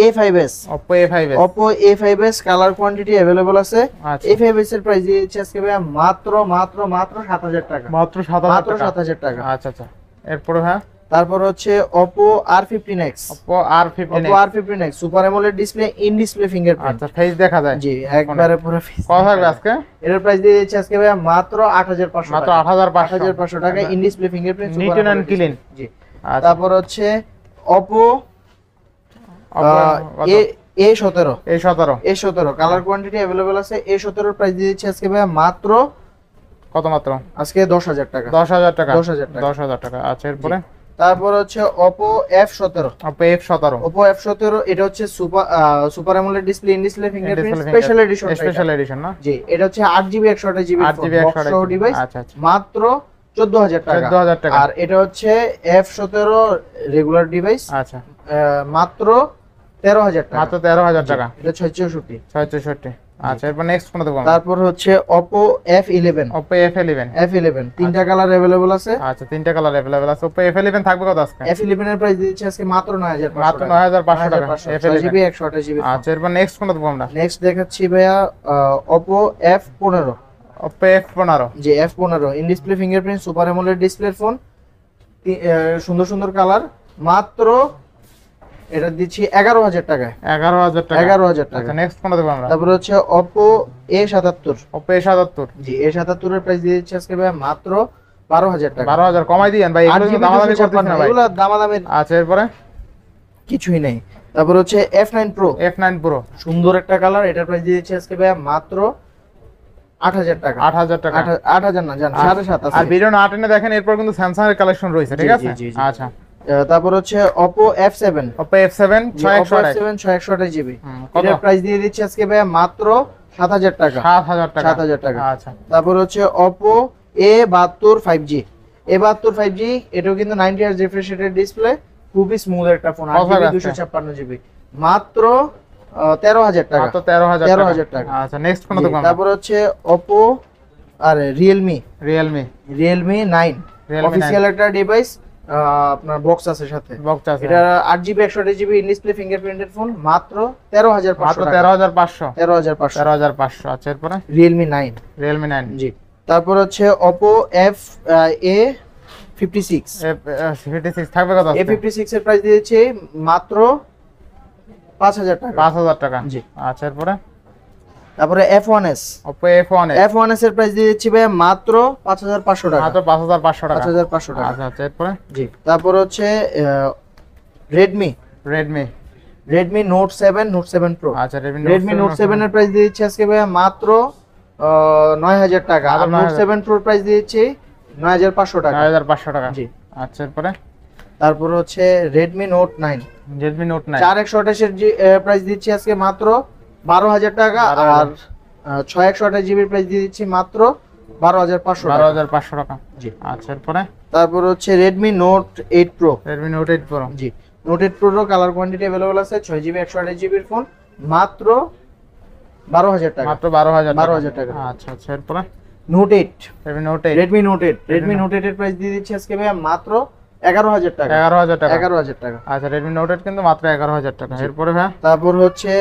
Speaker 2: A5s
Speaker 1: Oppo A5s
Speaker 2: Oppo A5s colour quantity available আছে।
Speaker 1: আচ্ছা
Speaker 2: A5s এর প্রাইস দিয়েছি আজকে ভাইয়া মাত্র 7000 টাকা,
Speaker 1: মাত্র 7000
Speaker 2: মাত্র
Speaker 1: টাকা
Speaker 2: 7000 টাকা।
Speaker 1: আচ্ছা আচ্ছা এরপর হ্যাঁ
Speaker 2: তারপর হচ্ছে Oppo R15x
Speaker 1: Oppo R15
Speaker 2: Oppo R15x super AMOLED display in display fingerprint.
Speaker 1: আচ্ছা ফেস দেখা যায়
Speaker 2: জি একবারে পুরো face।
Speaker 1: কত থাকবে আজকে?
Speaker 2: এর প্রাইস দিয়ে দিচ্ছি আজকে ভাইয়া মাত্র 8500
Speaker 1: মাত্র
Speaker 2: টাকা,
Speaker 1: 8500
Speaker 2: টাকা in display fingerprint
Speaker 1: neat and clean
Speaker 2: জি।
Speaker 1: আচ্ছা
Speaker 2: তারপর হচ্ছে Oppo
Speaker 1: Oppo
Speaker 2: A17 colour quantity available আছে। A17 এর প্রাইস দিয়ে দিচ্ছি আজকে ভাইয়া মাত্র
Speaker 1: কত মাত্র?
Speaker 2: আজকে 10000 টাকা,
Speaker 1: 10000 টাকা
Speaker 2: 10000 টাকা।
Speaker 1: 10000 টাকা আচ্ছা এরপরে
Speaker 2: তারপর হচ্ছে Oppo F17
Speaker 1: Oppo F17
Speaker 2: Oppo F17 এটা হচ্ছে super AMOLED display in display fingerprint
Speaker 1: Display
Speaker 2: special edition
Speaker 1: special edition না
Speaker 2: জি এটা হচ্ছে 8GB 128GB
Speaker 1: 8GB
Speaker 2: বক্স সহ ডিভাইস
Speaker 1: আচ্ছা আচ্ছা
Speaker 2: মাত্র 14000 টাকা
Speaker 1: 14000 টাকা
Speaker 2: আর এটা হচ্ছে F17 রেগুলার ডিভাইস
Speaker 1: আচ্ছা
Speaker 2: মাত্র 13000 টাকা
Speaker 1: মাত্র 13000 টাকা
Speaker 2: এটা 664
Speaker 1: 664 আচ্ছা এরপর নেক্সট কোনটা দেখব
Speaker 2: তারপর হচ্ছে Oppo F11
Speaker 1: Oppo F11
Speaker 2: F11 তিনটা কালার अवेलेबल আছে
Speaker 1: আচ্ছা তিনটা কালার अवेलेबल আছে Oppo F11 থাকবে কত আজকে
Speaker 2: F11 এর প্রাইস দিচ্ছি আজকে মাত্র 9500
Speaker 1: মাত্র 9500 টাকা F11
Speaker 2: 6GB 128GB
Speaker 1: আচ্ছা এরপর নেক্সট কোনটা দেখব আমরা
Speaker 2: নেক্সট দেখাচ্ছি ভাইয়া Oppo F15
Speaker 1: Oppo F15
Speaker 2: G F15 in display fingerprint super AMOLED display phone সুন্দর সুন্দর কালার মাত্র এটা দিচ্ছি 11000 টাকায়
Speaker 1: 11000 টাকা
Speaker 2: 11000 টাকা
Speaker 1: আচ্ছা নেক্সট কোনটা দেখব আমরা
Speaker 2: তারপর হচ্ছে Oppo A77
Speaker 1: Oppo A77
Speaker 2: জি A77 এর প্রাইস দিয়ে দিচ্ছি আজকে ভাই মাত্র 12000 টাকা
Speaker 1: 12000 কমাই দিয়েন ভাই এগুলো কিন্তু দামাদামি করতেছ না ভাই
Speaker 2: এগুলো দামাদামির
Speaker 1: আচ্ছা এরপরে
Speaker 2: কিছুই নাই তারপর হচ্ছে F9 Pro
Speaker 1: F9 Pro
Speaker 2: সুন্দর একটা কালার এটার প্রাইস দিয়ে দিচ্ছি আজকে ভাই মাত্র 8000 টাকা
Speaker 1: 8000 টাকা
Speaker 2: 8000 না জান 7.5 আছে
Speaker 1: আর ভিডিও না টেনে দেখেন এরপর কিন্তু স্যামসাং এর কালেকশন রয়েছে ঠিক
Speaker 2: জি,
Speaker 1: আছে
Speaker 2: জি, জি।
Speaker 1: আচ্ছা
Speaker 2: তারপর হচ্ছে Oppo F7
Speaker 1: Oppo F7
Speaker 2: 628GB
Speaker 1: কত
Speaker 2: এটার প্রাইস দিয়ে দিচ্ছি আজকে ভাই মাত্র 7000 টাকা
Speaker 1: 7000 টাকা
Speaker 2: 7000 টাকা
Speaker 1: আচ্ছা
Speaker 2: তারপর হচ্ছে Oppo A72 5G A72 5G এটাও কিন্তু 90Hz রিফ্রেশ রেটের ডিসপ্লে খুবই স্মুথ একটা ফোন 8GB 256GB মাত্র 13000 টাকা
Speaker 1: মাত্র 13000
Speaker 2: 13000 টাকা
Speaker 1: আচ্ছা নেক্সট কোন দেখব
Speaker 2: তারপর হচ্ছে Oppo আর Realme 9 অফিশিয়াল একটা ডিভাইস আপনার বক্স আছে সাথে
Speaker 1: বক্স আছে
Speaker 2: এটা 8GB 128GB in display ফিঙ্গারপ্রিন্টেড phone মাত্র 13500
Speaker 1: মাত্র
Speaker 2: টাকা
Speaker 1: 13500
Speaker 2: 13500
Speaker 1: আচ্ছা এরপরে
Speaker 2: Realme 9
Speaker 1: Realme 9
Speaker 2: জি তারপর হচ্ছে Oppo A56
Speaker 1: F56 থাকবে কত আজকে
Speaker 2: A56 এর প্রাইস দিয়েছে মাত্র 5000 টাকা
Speaker 1: 5000 টাকা
Speaker 2: জি
Speaker 1: আচ্ছা এরপরে
Speaker 2: তারপরে F1s
Speaker 1: Oppo F1s
Speaker 2: F1s এর প্রাইস দিয়েছি ভাই মাত্র 5500 টাকা
Speaker 1: মাত্র 5500 টাকা
Speaker 2: 5500 টাকা
Speaker 1: আচ্ছা আচ্ছা এরপরে
Speaker 2: জি তারপর হচ্ছে Redmi Note 7 Note 7 Pro
Speaker 1: আচ্ছা
Speaker 2: Redmi Note 7 এর প্রাইস দিয়েছি আজকে ভাই মাত্র 9000 টাকা আর Note 7 Pro প্রাইস দিয়েছি 9500 টাকা
Speaker 1: 9500 টাকা
Speaker 2: জি
Speaker 1: আচ্ছা এরপরে
Speaker 2: তারপর হচ্ছে Redmi Note 9
Speaker 1: Redmi Note 9
Speaker 2: 4128 এর প্রাইস দিচ্ছি আজকে মাত্র 12000 টাকা আর 6128GB এর প্রাইস দিয়ে দিচ্ছি মাত্র 12500 টাকা
Speaker 1: 12500 টাকা
Speaker 2: জি
Speaker 1: আচ্ছা এরপরে
Speaker 2: তারপর হচ্ছে Redmi Note 8 Pro
Speaker 1: Redmi Note 8 Pro
Speaker 2: জি Note 8 Pro এর কালার কোয়ান্টিটি अवेलेबल আছে 6GB 128GB এর ফোন মাত্র 12000 টাকা
Speaker 1: মাত্র 12000
Speaker 2: টাকা
Speaker 1: আচ্ছা আচ্ছা এরপরে
Speaker 2: Note 8
Speaker 1: Redmi Note 8
Speaker 2: Redmi Note 8 এর প্রাইস দিয়ে দিচ্ছি আজকে ভাই মাত্র 11000 টাকা
Speaker 1: 11000 টাকা
Speaker 2: 11000 টাকা
Speaker 1: আচ্ছা Redmi Note 8 কিন্তু মাত্র 11000 টাকা এরপরে ভাই
Speaker 2: তারপর হচ্ছে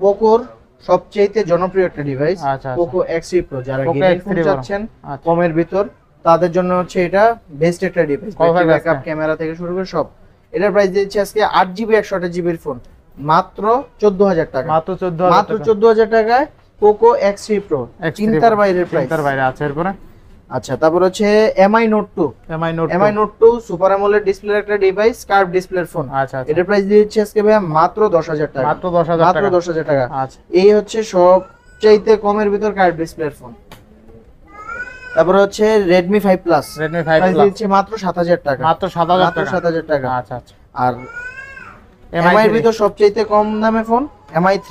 Speaker 2: পোকোর সবচেয়ে জনপ্রিয় একটা ডিভাইস
Speaker 1: আচ্ছা
Speaker 2: পোকো X3 Pro যারা
Speaker 1: Poco
Speaker 2: gaming
Speaker 1: X3
Speaker 2: phone
Speaker 1: Pro
Speaker 2: চাচ্ছেন
Speaker 1: আচ্ছা।
Speaker 2: কমের ভিতর তাদের জন্য হচ্ছে এটা বেস্ট একটা ডিভাইস
Speaker 1: কত থাকবে
Speaker 2: ব্যাকআপ
Speaker 1: আজকে?
Speaker 2: ক্যামেরা থেকে শুরু করে সব এটার প্রাইস দিচ্ছি আজকে 8GB 128GB এর ফোন মাত্র 14000 টাকা
Speaker 1: মাত্র 14000
Speaker 2: মাত্র
Speaker 1: টাকা
Speaker 2: 14000 টাকায় পোকো X3 Pro চিন্তার বাইরের প্রাইস
Speaker 1: চিন্তার বাইরে আচ্ছা এরপরে
Speaker 2: আচ্ছা তারপর হচ্ছে MI Note 2
Speaker 1: MI
Speaker 2: Note 2 super AMOLED ডিসপ্লের একটা ডিভাইস কার্ভ ডিসপ্লের ফোন
Speaker 1: আচ্ছা আচ্ছা
Speaker 2: এটার প্রাইস দিচ্ছি আজকে ভাই মাত্র 10000 টাকা
Speaker 1: মাত্র 10000
Speaker 2: মাত্র
Speaker 1: টাকা
Speaker 2: 10000 টাকা
Speaker 1: আচ্ছা
Speaker 2: এই হচ্ছে সবচাইতে কমের ভিতর কার্ভ ডিসপ্লের ফোন তারপর হচ্ছে Redmi 5 Plus
Speaker 1: Redmi 5
Speaker 2: price
Speaker 1: Plus
Speaker 2: দিচ্ছি মাত্র 7000 টাকা
Speaker 1: মাত্র 7000
Speaker 2: মাত্র
Speaker 1: টাকা
Speaker 2: 7000 টাকা
Speaker 1: আচ্ছা আচ্ছা
Speaker 2: আর
Speaker 1: MI
Speaker 2: MI এর ভিতর সবচাইতে কম দামে ফোন MI3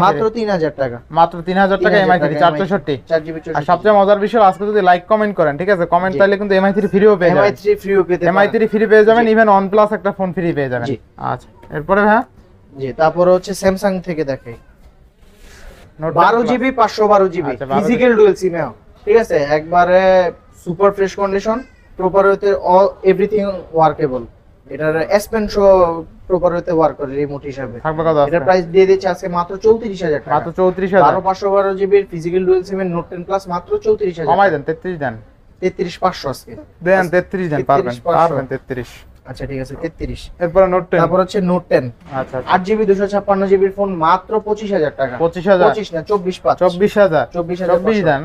Speaker 2: মাত্র 3000 টাকা
Speaker 1: মাত্র 3000 টাকা
Speaker 2: 3000
Speaker 1: MI3
Speaker 2: টাকা,
Speaker 1: 464
Speaker 2: 4GB
Speaker 1: আর সবচেয়ে মজার বিষয় আজকে যদি লাইক কমেন্ট করেন ঠিক আছে কমেন্ট তাহলে কিন্তু MI3 ফ্রিও পেয়ে যাবেন
Speaker 2: MI3 ফ্রিও পেতে পারেন
Speaker 1: MI3 ফ্রি পেয়ে যাবেন ইভেন OnePlus একটা ফোন ফ্রি পেয়ে যাবেন
Speaker 2: জি।
Speaker 1: আচ্ছা এরপরে ভাই
Speaker 2: জি তারপর হচ্ছে Samsung থেকে দেখাই
Speaker 1: Note
Speaker 2: 12GB 512GB
Speaker 1: আচ্ছা, 12
Speaker 2: ফিজিক্যাল ডুয়াল সিম ঠিক আছে একবারে সুপার ফ্রেশ কন্ডিশন প্রপার হতে অল এভরিথিং ওয়ার্কেবল এটার S Pen শো প্রপার হতে ওয়ার্ক করে রিমোট হিসাবে
Speaker 1: থাকবে কত
Speaker 2: এটা
Speaker 1: আজকে
Speaker 2: প্রাইস দিয়ে দিচ্ছে আজকে মাত্র 34000 টাকা
Speaker 1: মাত্র 34000
Speaker 2: 12512GB এর ফিজিক্যাল ডুয়াল সিম এর Note 10 Plus মাত্র 34000
Speaker 1: কমাই দেন 33 দেন
Speaker 2: 33500 আজকে
Speaker 1: দেন 33 দেন পারবেন
Speaker 2: 33,500
Speaker 1: পারবেন 33
Speaker 2: আচ্ছা ঠিক আছে 33
Speaker 1: এরপরে Note 10
Speaker 2: তারপর হচ্ছে Note 10
Speaker 1: আচ্ছা
Speaker 2: 8GB 256GB এর ফোন মাত্র 25000 টাকা
Speaker 1: 25000
Speaker 2: 25 না 24
Speaker 1: 24000
Speaker 2: 24000
Speaker 1: 24 দেন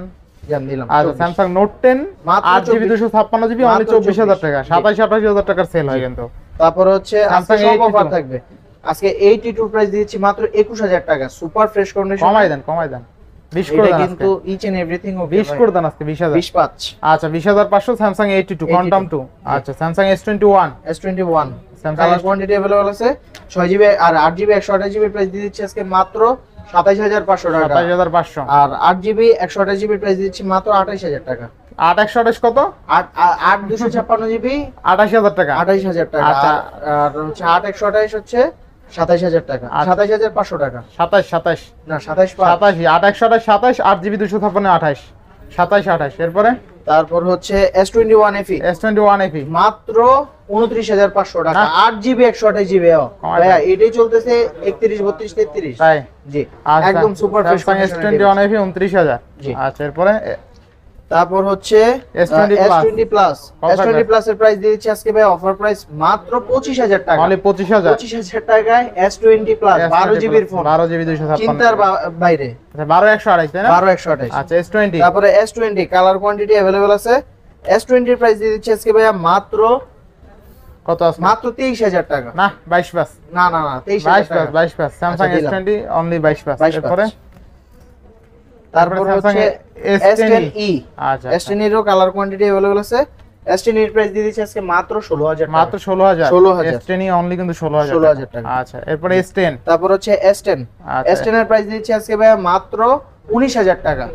Speaker 2: জান দিলাম
Speaker 1: আচ্ছা
Speaker 2: 24
Speaker 1: Samsung Note 10
Speaker 2: মাত্র
Speaker 1: 8GB 256GB অনলি
Speaker 2: মাত্র
Speaker 1: 24000 টাকা
Speaker 2: জি।
Speaker 1: 27-28000 টাকার সেল হয় কিন্তু
Speaker 2: তারপর হচ্ছে আজকে
Speaker 1: Samsung
Speaker 2: সব অফার
Speaker 1: 82
Speaker 2: থাকবে আজকে 82 প্রাইস দিচ্ছি মাত্র 21000 টাকা সুপার ফ্রেশ কন্ডিশন
Speaker 1: কমাই দেন 20 করে দেন
Speaker 2: কিন্তু ইচ এন্ড এভরিথিং ওকে
Speaker 1: 20 করে দেন আজকে 20000
Speaker 2: 25
Speaker 1: আচ্ছা 20500 স্যামসাং A82 কোয়ান্টাম 2 আচ্ছা Samsung S21
Speaker 2: S21
Speaker 1: Samsung
Speaker 2: colour quantity available আছে 6GB আর 8GB 128GB প্রাইস দিয়ে দিচ্ছি আজকে মাত্র 27500 টাকা
Speaker 1: 27500
Speaker 2: আর 8GB 128GB প্রাইস দিচ্ছি মাত্র 28000 টাকা
Speaker 1: 8128 কত
Speaker 2: 8 256GB
Speaker 1: 28000 টাকা
Speaker 2: 28000 টাকা
Speaker 1: আচ্ছা।
Speaker 2: আর হচ্ছে 8 128 হচ্ছে 27000 টাকা 27500 টাকা
Speaker 1: 27
Speaker 2: না 27
Speaker 1: 27 8128 27 8GB 256 28 27 28 এরপরে
Speaker 2: তারপর হচ্ছে S21 FE
Speaker 1: S21 FE
Speaker 2: মাত্র 29500 টাকা
Speaker 1: না।
Speaker 2: 8GB 128GB
Speaker 1: কমায়
Speaker 2: ভাইয়া
Speaker 1: দেন।
Speaker 2: এটাই চলতেছে 31 32 33
Speaker 1: তাই
Speaker 2: জি
Speaker 1: আচ্ছা,
Speaker 2: একদম super fresh
Speaker 1: Samsung S21 FE 29000
Speaker 2: জি।
Speaker 1: আচ্ছা এরপরে
Speaker 2: তারপর হচ্ছে
Speaker 1: S20
Speaker 2: S20 প্লাস
Speaker 1: কত
Speaker 2: S20
Speaker 1: থাকবে?
Speaker 2: প্লাস এর প্রাইস দিয়েছি আজকে ভাই অফার প্রাইস মাত্র 25000 টাকা
Speaker 1: অনলি 25000
Speaker 2: 25000 টাকায় S20 প্লাস 12GB এর ফোন
Speaker 1: 12GB 256
Speaker 2: চিন্তার বাইরে
Speaker 1: আচ্ছা 12128 তাই না
Speaker 2: 12128
Speaker 1: আচ্ছা S20
Speaker 2: তারপরে S20 কালার কোয়ান্টিটি अवेलेबल আছে S20 এর প্রাইস দিয়ে দিচ্ছি আজকে ভাইয়া মাত্র
Speaker 1: কত আছে
Speaker 2: মাত্র 23000 টাকা
Speaker 1: না 22 পাস
Speaker 2: না না না
Speaker 1: 22
Speaker 2: 23000 টাকা
Speaker 1: পাস 22 পাস স্যামসাং
Speaker 2: আচ্ছা, দিলাম।
Speaker 1: S20 অনলি 22 পাস
Speaker 2: 22
Speaker 1: এরপরে
Speaker 2: তারপর
Speaker 1: Samsung
Speaker 2: হচ্ছে
Speaker 1: S10e
Speaker 2: S10e
Speaker 1: আচ্ছা
Speaker 2: S10 এরও কালার কোয়ান্টিটি अवेलेबल আছে S10 এর প্রাইস দিয়ে দিচ্ছি আজকে মাত্র 16000 টাকা
Speaker 1: মাত্র 16000
Speaker 2: 16,000
Speaker 1: S10 অনলি কিন্তু 16000
Speaker 2: 16,000 টাকা।
Speaker 1: আচ্ছা এরপরে S10
Speaker 2: তারপর হচ্ছে S10
Speaker 1: আচ্ছা।
Speaker 2: S10 এর প্রাইস দিচ্ছি আজকে ভাইয়া মাত্র 19000 টাকা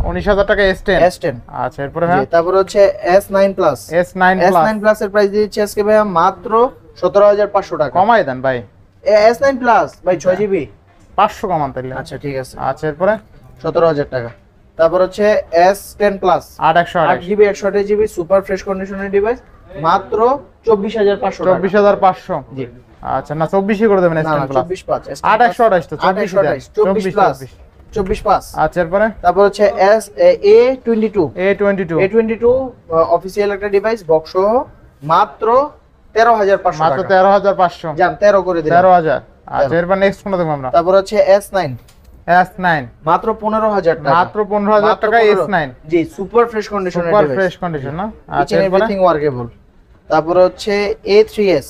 Speaker 1: 19000 টাকা S10
Speaker 2: S10
Speaker 1: আচ্ছা এরপরে
Speaker 2: জি
Speaker 1: হ্যাঁ
Speaker 2: তারপর হচ্ছে S9 plus
Speaker 1: S9
Speaker 2: S9 plus এর প্রাইস দিচ্ছি আজকে ভাইয়া মাত্র 17500 টাকা
Speaker 1: কমাই দেন ভাই
Speaker 2: S9 প্লাস ভাই 6GB
Speaker 1: 500 কমান তাইলে
Speaker 2: আচ্ছা ঠিক আছে
Speaker 1: আচ্ছা এরপরে
Speaker 2: 17000 টাকা তারপর হচ্ছে S10 plus
Speaker 1: 8128
Speaker 2: 8GB 128GB super fresh কন্ডিশনের ডিভাইস মাত্র 24500 টাকা
Speaker 1: 24500
Speaker 2: জি
Speaker 1: আচ্ছা না 24 করে দেবেন
Speaker 2: না
Speaker 1: S10
Speaker 2: না
Speaker 1: প্লাস
Speaker 2: 24 পাঁচ
Speaker 1: 8128 তো 24 দেন
Speaker 2: 24 প্লাস 24 পাস
Speaker 1: আচ্ছা এরপরে
Speaker 2: তারপর হচ্ছে A22
Speaker 1: A22
Speaker 2: A22 অফিসিয়াল একটা ডিভাইস বক্স সহ মাত্র 13500
Speaker 1: মাত্র
Speaker 2: টাকা
Speaker 1: 13500
Speaker 2: জান 13 করে দিলাম
Speaker 1: 13000 আচ্ছা এরপর নেক্সট কোনটা দেখব আমরা
Speaker 2: তারপর হচ্ছে S9
Speaker 1: S9
Speaker 2: মাত্র 15000 টাকা
Speaker 1: মাত্র 15000 টাকা S9
Speaker 2: জি সুপার ফ্রেশ কন্ডিশনের
Speaker 1: সুপার
Speaker 2: ডিভাইস
Speaker 1: ফ্রেশ কন্ডিশন না
Speaker 2: ইচ
Speaker 1: আচ্ছা
Speaker 2: এন্ড
Speaker 1: এরপরে
Speaker 2: এভরিথিং ওয়ার্কেবল তারপর হচ্ছে A3s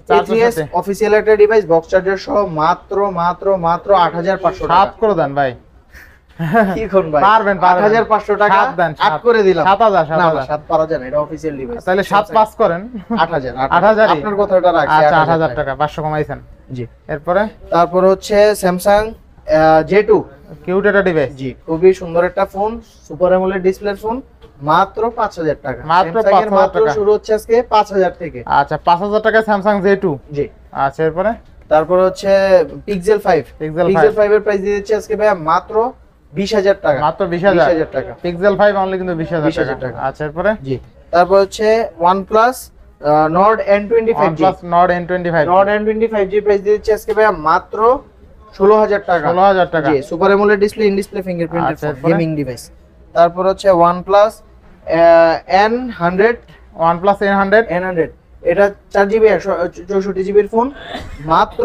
Speaker 1: চার্জার
Speaker 2: A3s
Speaker 1: সাথে।
Speaker 2: অফিসিয়াল একটা ডিভাইস বক্স চার্জার সহ মাত্র 8500 টাকা
Speaker 1: 7 করে দেন ভাই
Speaker 2: কি কোন ভাই
Speaker 1: পারবেন
Speaker 2: 8500 টাকা
Speaker 1: 7 দেন
Speaker 2: 8 করে দিলাম
Speaker 1: 7000
Speaker 2: না
Speaker 1: 7000
Speaker 2: 7 পারা যায় না এটা অফিসিয়াল ডিভাইস
Speaker 1: তাহলে 7 পাস করেন
Speaker 2: 8000
Speaker 1: 8000
Speaker 2: আপনার কথাটা রাখছি
Speaker 1: আচ্ছা 8000 টাকা 500 কমাইছেন
Speaker 2: জি
Speaker 1: এরপরে
Speaker 2: তারপর হচ্ছে স্যামসাং J2
Speaker 1: কিউট একটা ডিভাইস
Speaker 2: জি খুবই সুন্দর একটা ফোন সুপার অ্যামোলেড ডিসপ্লের ফোন মাত্র 5000 টাকা
Speaker 1: মাত্র
Speaker 2: Samsung এর
Speaker 1: 5000
Speaker 2: মাত্র
Speaker 1: টাকা।
Speaker 2: শুরু হচ্ছে আজকে 5000 থেকে
Speaker 1: আচ্ছা 5000 টাকা স্যামসাং J2
Speaker 2: জি
Speaker 1: আচ্ছা এরপরে
Speaker 2: তারপর হচ্ছে পিক্সেল 5
Speaker 1: Pixel
Speaker 2: পিক্সেল 5 এর প্রাইস দিয়ে দিচ্ছে আজকে ভাই মাত্র 20000 টাকা
Speaker 1: মাত্র 20000
Speaker 2: 20000 টাকা
Speaker 1: পিক্সেল 5 অনলি কিন্তু 20000
Speaker 2: 20,000
Speaker 1: টাকা
Speaker 2: টাকা।
Speaker 1: আচ্ছা এরপরে
Speaker 2: জি তারপর হচ্ছে OnePlus Nord N25G
Speaker 1: OnePlus Nord N25
Speaker 2: Nord N25G price দিয়ে দিচ্ছে আজকে ভাই মাত্র 16000 টাকা
Speaker 1: 16000 টাকা
Speaker 2: জি super AMOLED display in display fingerprinted
Speaker 1: আচ্ছা,
Speaker 2: ফোন
Speaker 1: এরপরে?
Speaker 2: গেমিং ডিভাইস তারপর হচ্ছে OnePlus N100
Speaker 1: OnePlus N100
Speaker 2: N100 এটা 4GB 164GB এর ফোন মাত্র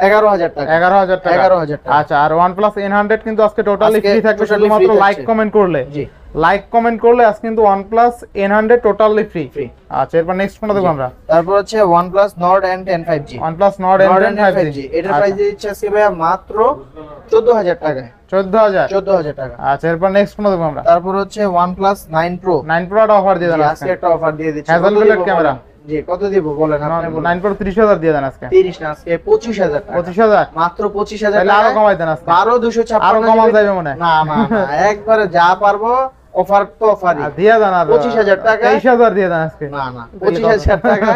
Speaker 2: 11000 টাকা
Speaker 1: 11000 টাকা
Speaker 2: 11000 টাকা
Speaker 1: আচ্ছা আর OnePlus N100 কিন্তু আজকে টোটালি
Speaker 2: আজকে
Speaker 1: ফ্রি থাকবে
Speaker 2: totally
Speaker 1: শুধুমাত্র
Speaker 2: free
Speaker 1: লাইক
Speaker 2: থাকছে।
Speaker 1: কমেন্ট করলে
Speaker 2: জি
Speaker 1: লাইক কমেন্ট করলে আজকে কিন্তু OnePlus N100 totally free
Speaker 2: Free।
Speaker 1: আচ্ছা এরপর নেক্সট কোনটা দেখব আমরা
Speaker 2: তারপর হচ্ছে OnePlus Nord N10 5G
Speaker 1: OnePlus Nord
Speaker 2: Nord
Speaker 1: N10
Speaker 2: N10
Speaker 1: 5G
Speaker 2: এটার প্রাইস দিচ্ছে আজকে ভাইয়া মাত্র 14000 টাকায়
Speaker 1: 14000
Speaker 2: 14000 টাকা
Speaker 1: আচ্ছা এরপর নেক্সট কোনটা দেখব আমরা
Speaker 2: তারপর হচ্ছে OnePlus 9 Pro
Speaker 1: 9 Pro এর অফার দিয়ে দেন
Speaker 2: জি,
Speaker 1: আজকে
Speaker 2: আজকে একটা অফার দিয়ে দিচ্ছি
Speaker 1: Hazel
Speaker 2: কত
Speaker 1: Bullet
Speaker 2: দিব
Speaker 1: ক্যামেরা।
Speaker 2: বলেন? জি কত দিব বলেন আপনি বলেন
Speaker 1: 9 Pro 30000 দিয়ে দেন আজকে
Speaker 2: 30 না আজকে 25000 টাকা
Speaker 1: 25000
Speaker 2: মাত্র 25000
Speaker 1: তাহলে আরো কমাই দেন আজকে
Speaker 2: 12256
Speaker 1: আরো কমানো যাবে মনে হয়।
Speaker 2: না না না একবারে যা পারবো অফার তো অফারই
Speaker 1: আর দিয়ে দেন আর
Speaker 2: 25000 টাকা
Speaker 1: 23000 দিয়ে দেন আজকে
Speaker 2: না না 25000 টাকা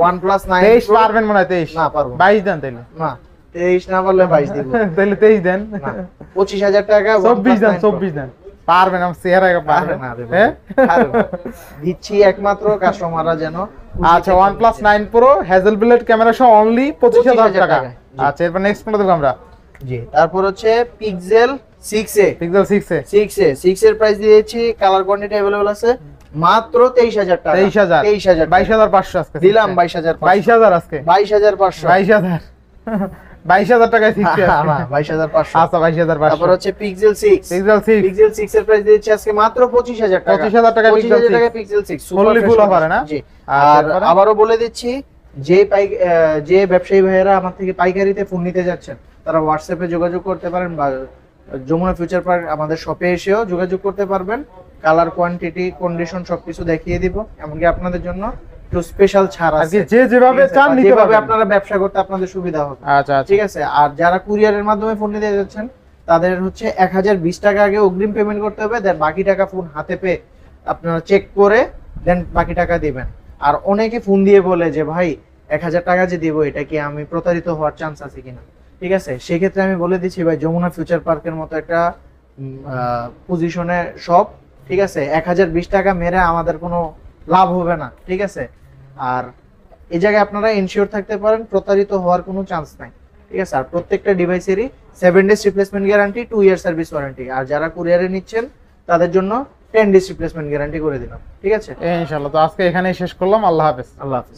Speaker 2: OnePlus 9
Speaker 1: 23
Speaker 2: Pro
Speaker 1: পারবেন মনে হয় 23
Speaker 2: না পারবো
Speaker 1: 22 দেন তাইলে
Speaker 2: না 23 না পারলে 22 দিব
Speaker 1: তাইলে 23 দেন
Speaker 2: না 25000 টাকা
Speaker 1: 24 দেন 24 দেন পারবেন আমি চেহারা পারবেন
Speaker 2: না রে
Speaker 1: হ্যাঁ
Speaker 2: দিচ্ছি একমাত্র কাস্টমাররা যেন
Speaker 1: আচ্ছা OnePlus 9 Pro Hazel Bullet camera সহ অনলি 25000 টাকা
Speaker 2: জি।
Speaker 1: আচ্ছা এরপর নেক্সট কোনটা দেখব আমরা
Speaker 2: জি তারপর হচ্ছে Pixel 6a
Speaker 1: Pixel 6 এ
Speaker 2: 6 এর প্রাইস দিয়েছি কালার কোয়ান্টিটি अवेलेबल আছে মাত্র 23000 টাকা
Speaker 1: 23000
Speaker 2: 23000
Speaker 1: 22500 আজকে
Speaker 2: দিলাম 22500
Speaker 1: 22000 আজকে
Speaker 2: 22500
Speaker 1: 22000 22000 টাকায় 6 আছে
Speaker 2: না 22500
Speaker 1: আচ্ছা 22500
Speaker 2: তারপর হচ্ছে Pixel 6
Speaker 1: Pixel 6
Speaker 2: Pixel 6 এর প্রাইস দিয়েছি আজকে মাত্র 25000 টাকা
Speaker 1: 25000 টাকা Pixel
Speaker 2: 25000 টাকা
Speaker 1: 6
Speaker 2: Pixel 6
Speaker 1: Fully full offer, না?
Speaker 2: জি
Speaker 1: আর
Speaker 2: আর
Speaker 1: তারপরে?
Speaker 2: আবারও বলে দিচ্ছি যে ব্যবসায়ী ভাইয়েরা আমার থেকে পাইকারিতে ফোন নিতে যাচ্ছেন তারা হোয়াটসঅ্যাপে যোগাযোগ করতে পারেন বা যমুনা ফিউচার পার্ক আমাদের শপে এসেও যোগাযোগ করতে পারবেন। কালার, কোয়ান্টিটি, কন্ডিশন সবকিছু দেখিয়ে দিব। এমনকি আপনাদের জন্য একটু স্পেশাল ছাড়
Speaker 1: আর কি
Speaker 2: আছে,
Speaker 1: যে যেভাবে চান নিতে
Speaker 2: যেভাবে
Speaker 1: পারবেন।
Speaker 2: আপনারা ব্যবসা করতে আপনাদের সুবিধা হবে।
Speaker 1: আচ্ছা আচ্ছা
Speaker 2: ঠিক আছে। আর যারা কুরিয়ারের মাধ্যমে ফোন নিতে যাচ্ছেন তাদের হচ্ছে 1020 টাকা আগে অগ্রিম পেমেন্ট করতে হবে, দেন বাকি টাকা ফোন হাতে পেয়ে আপনারা চেক করে দেন বাকি টাকা দিবেন। আর অনেকে ফোন দিয়ে বলে যে ভাই 1000 টাকা যে দিব এটা কি আমি প্রতারিত হওয়ার চান্স আছে কিনা। ঠিক আছে, সেক্ষেত্রে আমি বলে দিচ্ছি ভাই, যমুনা ফিউচার পার্কের মতো একটা পজিশনে সব, ঠিক আছে, 1020 টাকা মেরে আমাদের কোনো লাভ হবে না। ঠিক আছে, আর এই জায়গায় আপনারা ইনশিওর থাকতে পারেন প্রতারিত হওয়ার কোনো চান্স নাই। ঠিক আছে, আর প্রত্যেকটা ডিভাইসেরই 7 days replacement guarantee, 2 year service warranty. আর যারা কুরিয়ারে নিচ্ছেন তাদের জন্য 10 ডেজ রিপ্লেসমেন্ট গ্যারান্টি করে দিলাম। ঠিক আছে,
Speaker 1: ইনশাআল্লাহ। তো আজকে এখানেই শেষ করলাম। আল্লাহ হাফেজ।
Speaker 2: আল্লাহ হাফেজ।